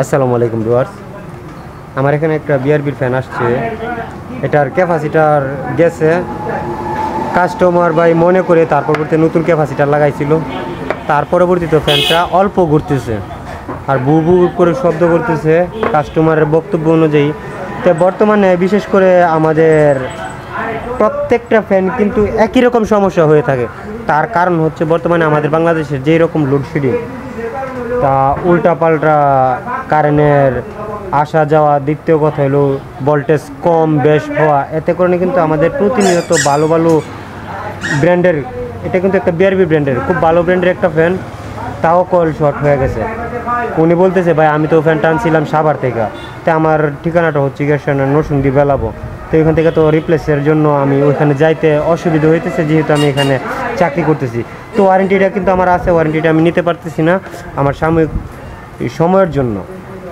আসসালামু আলাইকুম ভিউয়ার্স, আমার এখানে একটা বিআরবির ফ্যান আসছে। এটার ক্যাপাসিটার গেছে, কাস্টমার ভাই মনে করে তার পরবর্তীতে নতুন ক্যাপাসিটার লাগাইছিল। তার পরবর্তীতে ফ্যানটা অল্প ঘুরতেছে আর বু বু করে শব্দ করতেছে কাস্টমারের বক্তব্য অনুযায়ী। তো বর্তমানে বিশেষ করে আমাদের প্রত্যেকটা ফ্যান কিন্তু একই রকম সমস্যা হয়ে থাকে। তার কারণ হচ্ছে বর্তমানে আমাদের বাংলাদেশের যেই রকম লোডশেডিং, তা উল্টাপাল্টা কারেন্টের আসা যাওয়া, দ্বিতীয় কথা হলো ভোল্টেজ কম বেশ হওয়া, এতে করে কিন্তু আমাদের প্রতিনিয়ত ভালো ভালো ব্র্যান্ডের, এটা কিন্তু একটা বিআরবি ব্র্যান্ডের খুব ভালো ব্র্যান্ডের একটা ফ্যান, তাও কয়েল শর্ট হয়ে গেছে। উনি বলতেছে ভাই আমি তো ফ্যানটা আনছিলাম সাভার থেকে, তো আমার ঠিকানাটা হচ্ছে নরসিংদী বেলাবো, তো এখান থেকে তো রিপ্লেসের জন্য আমি ওইখানে যাইতে অসুবিধা হইতেছে, যেহেতু আমি এখানে চাকরি করতেছি। তো ওয়ারেন্টিটা কিন্তু আমার আছে, ওয়ারেন্টিটা আমি নিতে পারতেছি না আমার সাময়িক সময়ের জন্য।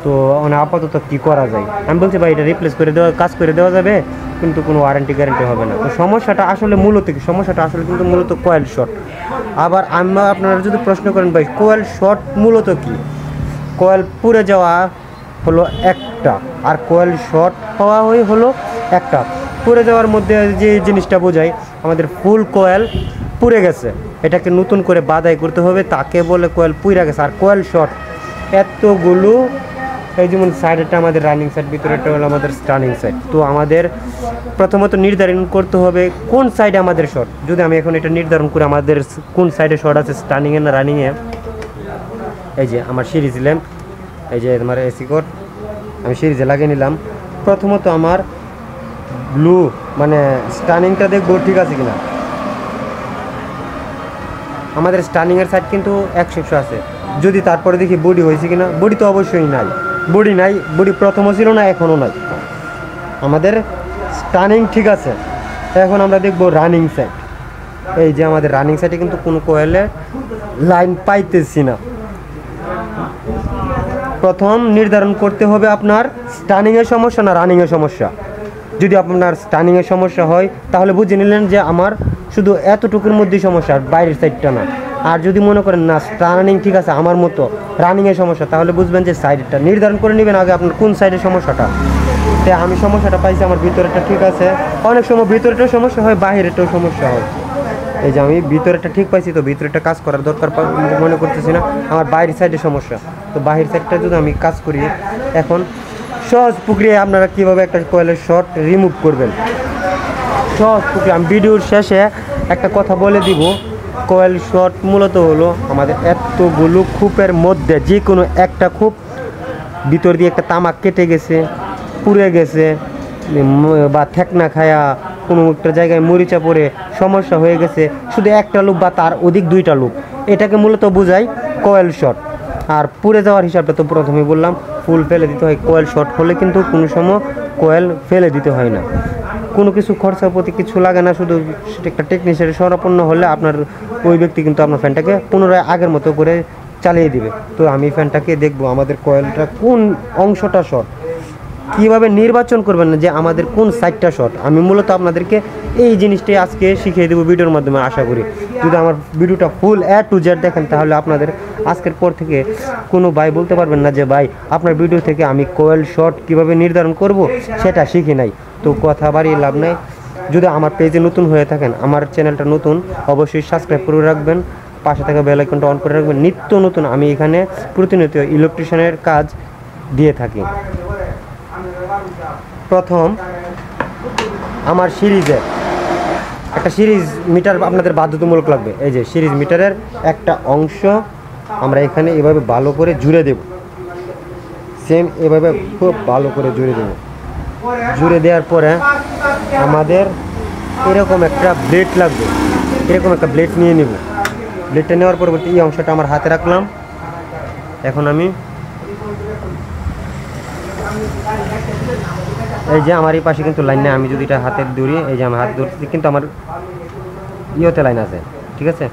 তো মানে আপাতত কী করা যায়, আমি বলছি ভাই এটা রিপ্লেস করে দেওয়া, কাজ করে দেওয়া যাবে, কিন্তু কোনো ওয়ারেন্টি গ্যারেন্টি হবে না। তো সমস্যাটা আসলে মূলত কি, সমস্যাটা আসলে কিন্তু মূলত কয়েল শর্ট। আবার আপনারা যদি প্রশ্ন করেন ভাই কয়েল শর্ট মূলত কি, কয়েল পুড়ে যাওয়া হলো একটা, আর কয়েল শর্ট হওয়া হলো একটা। পুড়ে যাওয়ার মধ্যে যে জিনিসটা বোঝায় আমাদের ফুল কয়েল পুড়ে গেছে, এটাকে নতুন করে বাদাই করতে হবে, তাকে বলে কয়েল পুড়ে গেছে। আর কয়েল শর্ট এতগুলো, এই যেমন সাইডেরটা আমাদের রানিং সাইড, ভিতরেরটা হলো আমাদের স্টার্নিং সাইড। তো আমাদের প্রথমত নির্ধারণ করতে হবে কোন সাইডে আমাদের শর্ট। যদি আমি এখন এটা নির্ধারণ করি আমাদের কোন সাইডে শর্ট আছে, স্টার্নিংয়ে না রানিংয়ে। এই যে আমার সিরিজ ল্যাম্প, এই যে আমার এসি কোড আমি সিরিজে লাগিয়ে নিলাম। প্রথমত আমার ব্লু মানে স্টার্নিংটা দেখবো ঠিক আছে কিনা। আমাদের স্টার্নিংয়ের সাইড কিন্তু 100 আছে। যদি তারপরে দেখি বডি হয়েছে কিনা, বডি তো অবশ্যই নাই, বডি নাই, বডি প্রথমও ছিল না এখনও নাই। আমাদের স্টার্নিং ঠিক আছে। এখন আমরা দেখবো রানিং সাইড। এই যে আমাদের রানিং সাইডে কিন্তু কোনো কোয়েলে লাইন পাইতেছি না। প্রথম নির্ধারণ করতে হবে আপনার স্টার্নিংয়ের সমস্যা না রানিংয়ের সমস্যা। যদি আপনার স্টার্নিংয়ের সমস্যা হয় তাহলে বুঝে নিলেন যে আমার শুধু এতটুকুর মধ্যেই সমস্যা, বাইরের সাইডটা না। আর যদি মনে করেন না স্টার্নিং ঠিক আছে আমার মতো, রানিংয়ের সমস্যা, তাহলে বুঝবেন যে সাইডটা নির্ধারণ করে নেবেন আগে আপনার কোন সাইডের সমস্যাটা। তো আমি সমস্যাটা পাইছি আমার ভিতরেরটা ঠিক আছে। অনেক সময় ভিতরেরটাও সমস্যা হয়, বাইরেরটাও সমস্যা হয়। এই যে আমি ভিতরেরটা ঠিক পাইছি, তো ভিতরেরটা কাজ করার দরকার মনে করতেছি না, আমার বাইরের সাইডে সমস্যা। তো বাইরের সাইডটা যদি আমি কাজ করি, এখন সহজ প্রক্রিয়ায় আপনারা কীভাবে একটা কয়েলের শর্ট রিমুভ করবেন, সহজ প্রক্রিয়া আমি ভিডিওর শেষে একটা কথা বলে দিব। কয়েল শর্ট মূলত হলো আমাদের এতগুলো খুপের মধ্যে যে কোনো একটা খুপ ভিতর দিয়ে একটা তামাক কেটে গেছে, পুড়ে গেছে, বা ঠেকনা খায়া কোনো একটা জায়গায় মরিচা পড়ে সমস্যা হয়ে গেছে, শুধু একটা লুপ বা তার অধিক দুইটা লুপ, এটাকে মূলত বোঝায় কয়েল শর্ট। আর পুড়ে যাওয়ার হিসাবটা তো প্রথমে বললাম, ফুল ফেলে দিতে হয়। কয়েল শর্ট হলে কিন্তু কোনো সময় কয়েল ফেলে দিতে হয় না, কোনো কিছু খরচাপাতি কিছু লাগে না, শুধু একটা টেকনিশিয়ানের শরণাপন্ন হলে আপনার ওই ব্যক্তি কিন্তু আপনার ফ্যানটাকে পুনরায় আগের মতো করে চালিয়ে দিবে। তো আমি ফ্যানটাকে দেখবো আমাদের কয়েলটা কোন অংশটা শর্ট, কীভাবে নির্বাচন করবেন না যে আমাদের কোন সাইডটা শর্ট। আমি মূলত আপনাদেরকে এই জিনিসটাই আজকে শিখিয়ে দেবো ভিডিওর মাধ্যমে। আশা করি যদি আমার ভিডিওটা ফুল A to Z দেখেন, তাহলে আপনাদের আজকের পর থেকে কোনো ভাই বলতে পারবেন না যে ভাই আপনার ভিডিও থেকে আমি কয়েল শর্ট কীভাবে নির্ধারণ করব সেটা শিখি নাই। তো কথা বাড়িয়ে লাভ নাই। যদি আমার পেজে নতুন হয়ে থাকেন, আমার চ্যানেলটা নতুন, অবশ্যই সাবস্ক্রাইব করে রাখবেন, পাশে থাকা বেল আইকনটা অন করে রাখবেন। নিত্য নতুন আমি এখানে প্রতিনিয়ত ইলেকট্রিশিয়ানের কাজ দিয়ে থাকি। প্রথম আমার সিরিজে একটা সিরিজ মিটার আপনাদের বাধ্যতামূলক লাগবে। এই যে সিরিজ মিটারের একটা অংশ আমরা এখানে এভাবে ভালো করে জুড়ে দেব, সেম এভাবে খুব ভালো করে জুড়ে দেব। জুড়ে দেওয়ার পরে আমাদের এরকম একটা ব্লেড লাগবে, এরকম একটা ব্লেড নিয়ে নেব। ব্লেডটা নেওয়ার পরবর্তী এই অংশটা আমার হাতে রাখলাম। এখন আমি এই যে আমার এই পাশে কিন্তু লাইন নেই, আমি যদি এটা হাতে ধরি, এই যে আমার হাত ধরছি কিন্তু আমার ইয়েতে লাইন আছে, ঠিক আছে।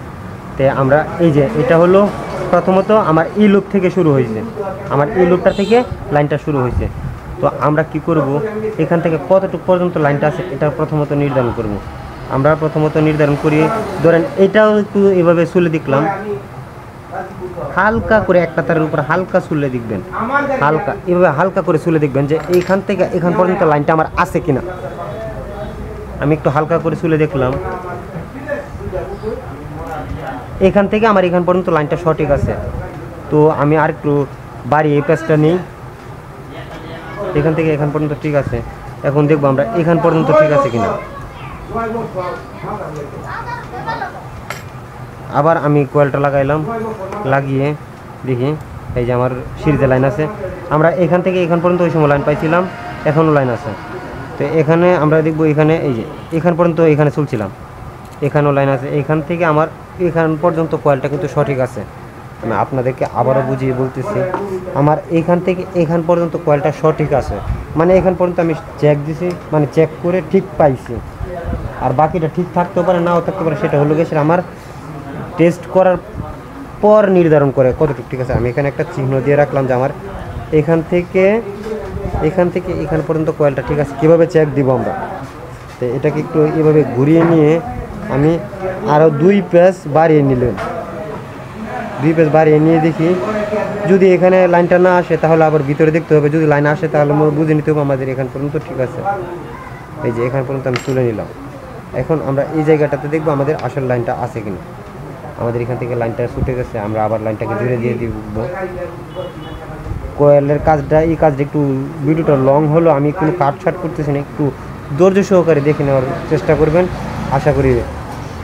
তো আমরা এই যে এটা হলো প্রথমত আমার এই লুপ থেকে শুরু হয়েছে, আমার এই লুপটা থেকে লাইনটা শুরু হয়েছে। তো আমরা কি করব, এখান থেকে কতটুকু পর্যন্ত লাইনটা আছে এটা প্রথমত নির্ধারণ করব। আমরা প্রথমত নির্ধারণ করি, ধরেন এটাও একটু এভাবে চলে দেখলাম, হালকা করে একটা তারের উপর হালকা চুলে দেখবেন, হালকা এভাবে হালকা করে চুলে দেখবেন যে এইখান থেকে এখান পর্যন্ত লাইনটা আমার আছে কিনা। আমি একটু হালকা করে চুলে দেখলাম, এখান থেকে আমার এখান পর্যন্ত লাইনটা সঠিক আছে। তো আমি আর একটু বাড়িয়ে এই পেজটা নিই, এখান থেকে এখান পর্যন্ত ঠিক আছে। এখন দেখবো আমরা এখান পর্যন্ত ঠিক আছে কিনা। আবার আমি কয়েলটা লাগাইলাম, লাগিয়ে দেখি এই যে আমার সিরিজে লাইন আছে। আমরা এখান থেকে এখান পর্যন্ত ওই সময় লাইন পাইছিলাম, এখনও লাইন আছে। তো এখানে আমরা দেখবো এখানে এই যে এখান পর্যন্ত এখানে চলছিলাম, এখানেও লাইন আছে। এখান থেকে আমার এখান পর্যন্ত কয়েলটা কিন্তু সঠিক আছে। আমি আপনাদেরকে আবারও বুঝিয়ে বলতেছি, আমার এখান থেকে এখান পর্যন্ত কয়েলটা সঠিক আছে, মানে এখান পর্যন্ত আমি চেক দিছি, মানে চেক করে ঠিক পাইছি। আর বাকিটা ঠিক থাকতেও পারে, নাও থাকতে পারে, সেটা হলো গেছে আমার টেস্ট করার পর নির্ধারণ করে কতটুকু ঠিক আছে। আমি এখানে একটা চিহ্ন দিয়ে রাখলাম যে আমার এখান থেকে এখান পর্যন্ত কয়েলটা ঠিক আছে। কীভাবে চেক দিব আমরা, তো এটাকে একটু এভাবে ঘুরিয়ে নিয়ে আমি আরও 2 পেজ বাড়িয়ে নিলাম, 2 পেজ বাড়িয়ে নিয়ে দেখি যদি এখানে লাইনটা না আসে তাহলে আবার ভিতরে দেখতে হবে, যদি লাইন আসে তাহলে বুঝে নিতে হবে আমাদের এখান পর্যন্ত ঠিক আছে। এই যে এখান পর্যন্ত আমি তুলে নিলাম। এখন আমরা এই জায়গাটাতে দেখবো আমাদের আসল লাইনটা আছে কিনা। আমাদের এখান থেকে লাইনটা ছুটে গেছে, আমরা আবার লাইনটাকে জুড়ে দিয়ে দিব। কোয়েলের কাজটা, এই কাজটা একটু ভিডিওটা লং হলো, আমি কোনো কাটছাট করতেছি না, একটু ধৈর্য সহকারে দেখে নেওয়ার চেষ্টা করবেন। আশা করি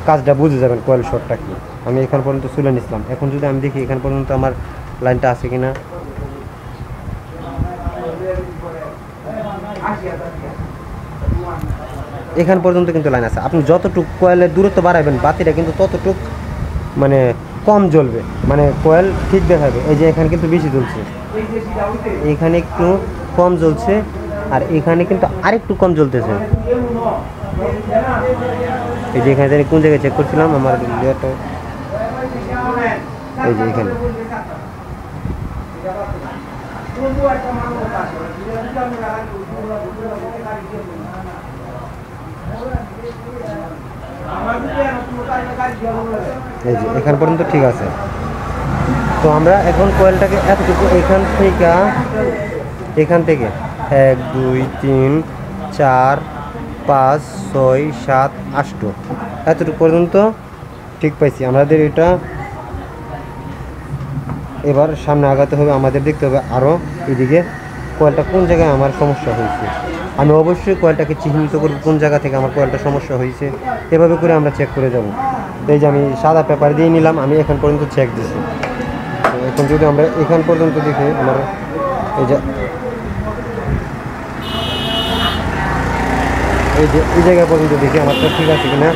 কাজটা বুঝে যাবেন কোয়েল শটটা কি। আমি এখান পর্যন্ত তুলে নিছিলাম। এখন যদি আমি দেখি এখান পর্যন্ত আমার লাইনটা আছে কিনা। এখান পর্যন্ত কিন্তু লাইন আছে। আপনি যতটুকু কোয়েলের দূরত্ব বাড়াবেন বাতিটা কিন্তু ততটুক মানে কম জ্বলবে, মানে কোয়েল ঠিক দেখাবে। এই যে এখানে কিন্তু বেশি জ্বলছে, এখানে একটু কম জ্বলছে, আর এখানে কিন্তু আরেকটু কম জ্বলতেছে। এই যে এখানে কোন জায়গায় চেক করছিলাম আমার ইয়েটা, এই যে এখানে এই যে এখান পর্যন্ত ঠিক আছে। তো আমরা এখন কোয়েলটাকে এতটুকু এখান থেকে 1 2 3 4 5 6 7 8 এতটুকু পর্যন্ত ঠিক পাইছি। আমাদের এটা এবার সামনে আগাতে হবে, আমাদের দেখতে হবে আরও এদিকে কোয়েলটা কোন জায়গায় আমার সমস্যা হয়েছে। আমি অবশ্যই কোয়েলটাকে চিহ্নিত করব কোন জায়গা থেকে আমার কোয়েলটা সমস্যা হয়েছে, এভাবে করে আমরা চেক করে যাব। এই যে আমি সাদা পেপার দিয়ে নিলাম, আমি এখান পর্যন্ত চেক দিছি। এখন যদি আমরা এখান পর্যন্ত দেখি আমার এই যে এই জায়গা পর্যন্ত দেখি আমারটা ঠিক আছে কিনা।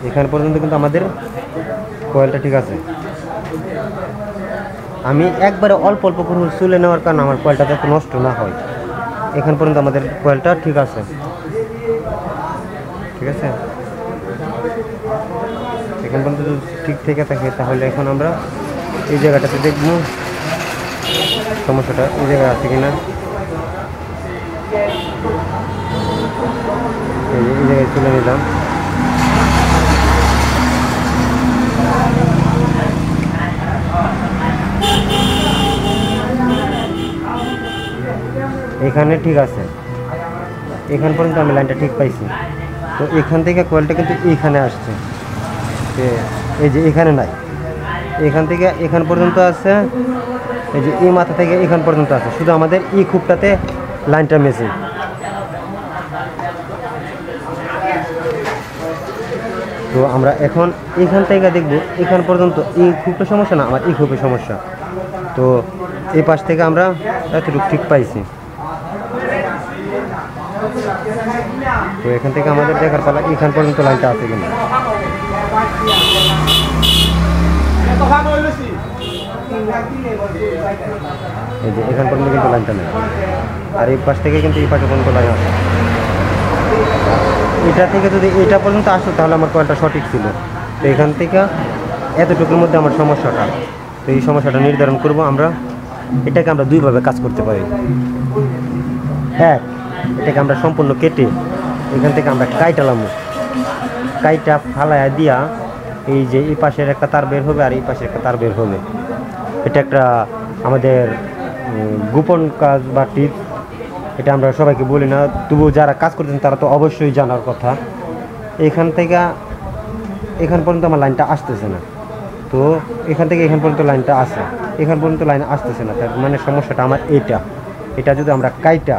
এখান পর্যন্ত কিন্তু আমাদের কোয়েলটা ঠিক আছে। আমি একবারে অল্প অল্প করে চুলে নেওয়ার কারণে আমার কোয়েলটা যাতে নষ্ট না হয়। এখান পর্যন্ত আমাদের কোয়েলটা ঠিক আছে, ঠিক আছে। এখান পর্যন্ত যদি ঠিক থেকে থাকে তাহলে এখন আমরা এই জায়গাটাতে দেখবো সমস্যাটা এই জায়গায় আছে কিনা। এই জায়গায় তুলে নিলাম। এখানে ঠিক আছে, এখান পর্যন্ত আমি লাইনটা ঠিক পাইছি। তো এখান থেকে কোয়েলটা কিন্তু এইখানে আসছে, এই যে এখানে নাই, এখান থেকে এখান পর্যন্ত আছে, এই যে এই মাথা থেকে এখান পর্যন্ত আছে, শুধু আমাদের এই খুঁটটাতে লাইনটা মিসিং। তো আমরা এখন এখান থেকে দেখব এখান পর্যন্ত এই খুঁপের সমস্যা না, আমার এই খুঁপের সমস্যা। তো এই পাশ থেকে আমরা এতটুকু ঠিক পাইছি। তো এখান থেকে আমাদের দেখার পালা এখান পর্যন্ত লাইনটা আছে কিনা। এই যে এখান পর্যন্ত কিন্তু লাইনটা নেই, আর এই পাশ থেকে কিন্তু এই পাশে পর্যন্ত লাইন আছে। এটা থেকে যদি এটা পর্যন্ত আসতো তাহলে আমার কোয়েলটা সঠিক ছিল। তো এখান থেকে এতটুকুর মধ্যে আমার সমস্যাটা, তো এই সমস্যাটা নির্ধারণ করব আমরা। এটাকে আমরা দুইভাবে কাজ করতে পারি। এক, এটাকে আমরা সম্পূর্ণ কেটে এখান থেকে আমরা কাইটালাম, কাইটা ফালাইয়া দিয়া এই যে এই পাশের একটা তার বের হবে আর এই পাশের একটা তার বের হবে। এটা একটা আমাদের গোপন কাজ বা টিপস, এটা আমরা সবাইকে বলি না, তবু যারা কাজ করতেছেন তারা তো অবশ্যই জানার কথা। এখান থেকে এখান পর্যন্ত আমার লাইনটা আসতেছে না, তো এখান থেকে এখান পর্যন্ত লাইনটা আসে, এখান পর্যন্ত লাইন আসতেছে না, তার মানে সমস্যাটা আমার এটা যদি আমরা কাইটা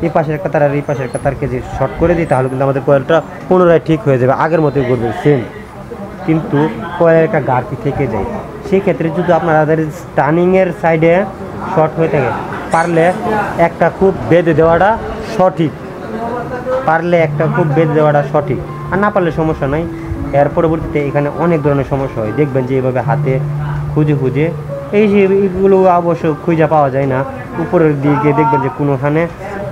এই পাশের একটা তার আর এই পাশের একটা তারকে যে শর্ট করে দিই তাহলে কিন্তু আমাদের কয়েলটা পুনরায় ঠিক হয়ে যাবে, আগের মতোই করবে সেম। কিন্তু কয়েলের একটা গাড়ি থেকে যায়, সেক্ষেত্রে যদি আপনাদের টার্নিংয়ের সাইডে শর্ট হয়ে থাকে পারলে একটা খুব বেঁধে দেওয়াটা সঠিক, সঠিক, আর না পারলে সমস্যা নাই। এর পরবর্তীতে এখানে অনেক ধরনের সমস্যা হয়, দেখবেন যে এইভাবে হাতে খুঁজে এইগুলো অবশ্য খুঁজে পাওয়া যায় না, উপরের দিকে দেখবেন যে কোনোখানে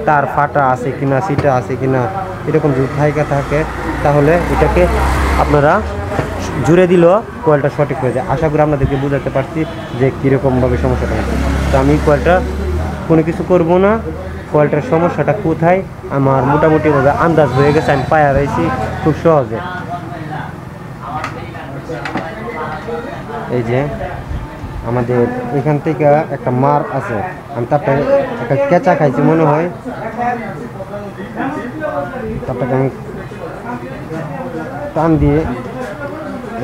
তার ফাটা আছে কিনা, সিটা আছে কিনা, এরকম যদি থাকে তাহলে এটাকে আপনারা জুড়ে দিলেও কয়েলটা সঠিক হয়ে যায়। আশা করি আপনাদেরকে বোঝাতে পারছি যে কীরকমভাবে সমস্যাটা হচ্ছে। তো আমি কয়েলটা কোনো কিছু করব না, কয়েলটার সমস্যাটা কোথায় আমার মোটামুটিভাবে আন্দাজ হয়ে গেছে, আমি পায়া রয়েছি খুব সহজে। এই যে আমাদের এখান থেকে একটা মার আছে, আমি তারপরে একটা কেঁচা খাইছি মনে হয়, তারপরে আমি টান দিয়ে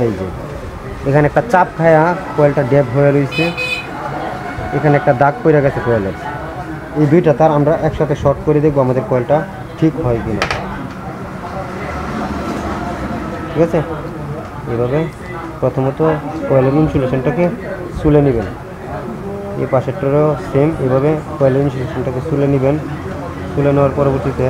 এই যে এখানে একটা চাপ খায়া কয়েলটা ড্যাপ হয়ে রয়েছে, এখানে একটা দাগ পড়ে গেছে কয়েলের। এই দুইটা তার আমরা একসাথে শর্ট করে দেখবো আমাদের কয়েলটা ঠিক হয় কিনা, ঠিক আছে। এভাবে প্রথমত কয়েলের ইনসুলেশনটাকে তুলে নেবেন, এই পাশেরটারও সেম, এভাবে কয়েলের ইনসুলেশনটাকে তুলে নেবেন। তুলে নেওয়ার পরবর্তীতে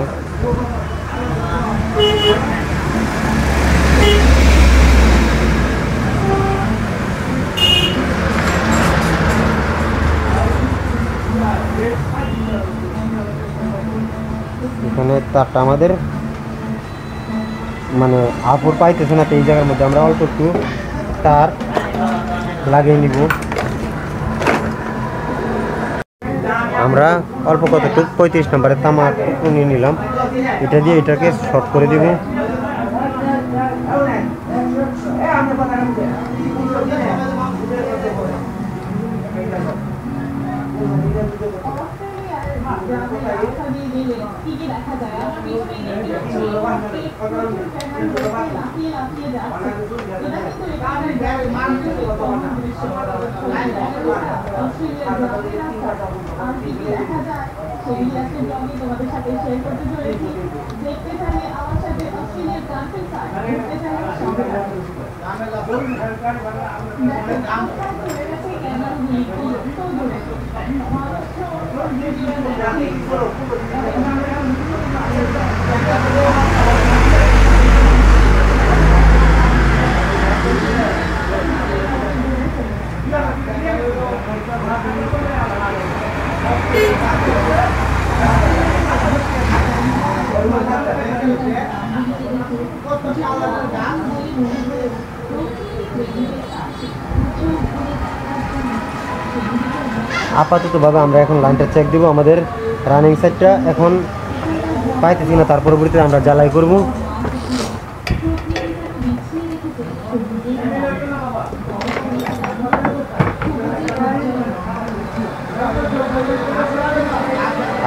এখানে তারটা আমাদের মানে আপর পাইতেছে না, তো এই জায়গার মধ্যে আমরা অল্প একটু তার লাগিয়ে নিব। আমরা অল্প কতটুকু 35 নম্বরের তামার নিয়ে নিলাম, এটা দিয়ে এটাকে শর্ট করে দিব। আপাততভাবে আমরা এখন লাইনটা চেক দিব, আমাদের রানিং সাইডটা এখন পাইতেছি না, তার পরবর্তীতে আমরা জ্বালাই করব।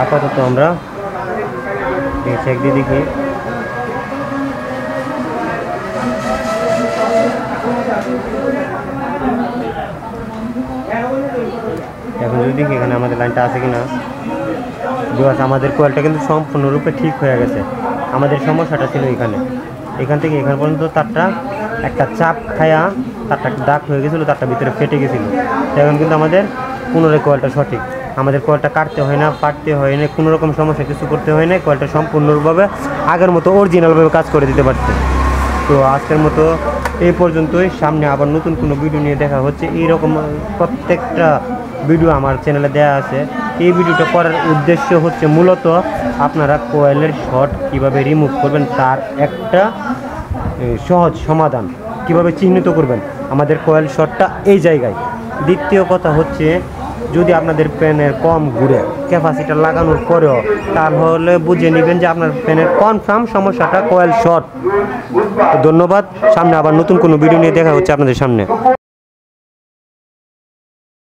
আপাতত আমরা চেক দিয়ে দেখি। এখন যদি দেখি এখানে আমাদের লাইনটা আছে কিনা, বিকজ আমাদের কোয়েলটা কিন্তু সম্পূর্ণরূপে ঠিক হয়ে গেছে। আমাদের সমস্যাটা ছিল এখান থেকে এখান পর্যন্ত তারটা একটা চাপ খায়া তারটা দাগ হয়ে গেছিলো, তারটা ভিতরে ফেটে গেছিলো। এখন কিন্তু আমাদের পুনরায় কোয়েলটা সঠিক, আমাদের কোয়েলটা কাটতে হয় না, ফাটতে হয় না, কোনো রকম সমস্যা কিছু করতে হয় না, কোয়েলটা সম্পূর্ণভাবে আগের মতো অরিজিনালভাবে কাজ করে দিতে পারছে। তো আজকের মতো এই পর্যন্তই, সামনে আবার নতুন কোনো ভিডিও নিয়ে দেখা হচ্ছে। এইরকম প্রত্যেকটা ভিডিও আমার চ্যানেলে দেওয়া আছে। এই ভিডিওটা করার উদ্দেশ্য হচ্ছে মূলত আপনারা কোয়েলের শর্ট কিভাবে রিমুভ করবেন তার একটা সহজ সমাধান, কিভাবে চিহ্নিত করবেন আমাদের কোয়েল শর্টটা এই জায়গায়। দ্বিতীয় কথা হচ্ছে যদি আপনাদের ফ্যানের কম ঘুরে ক্যাপাসিটার লাগানোর পরেও, তাহলে বুঝে নেবেন যে আপনার ফ্যানের কনফার্ম সমস্যাটা কয়েল শর্ট। ধন্যবাদ। সামনে আবার নতুন কোনো ভিডিও নিয়ে দেখা হচ্ছে আপনাদের সামনে।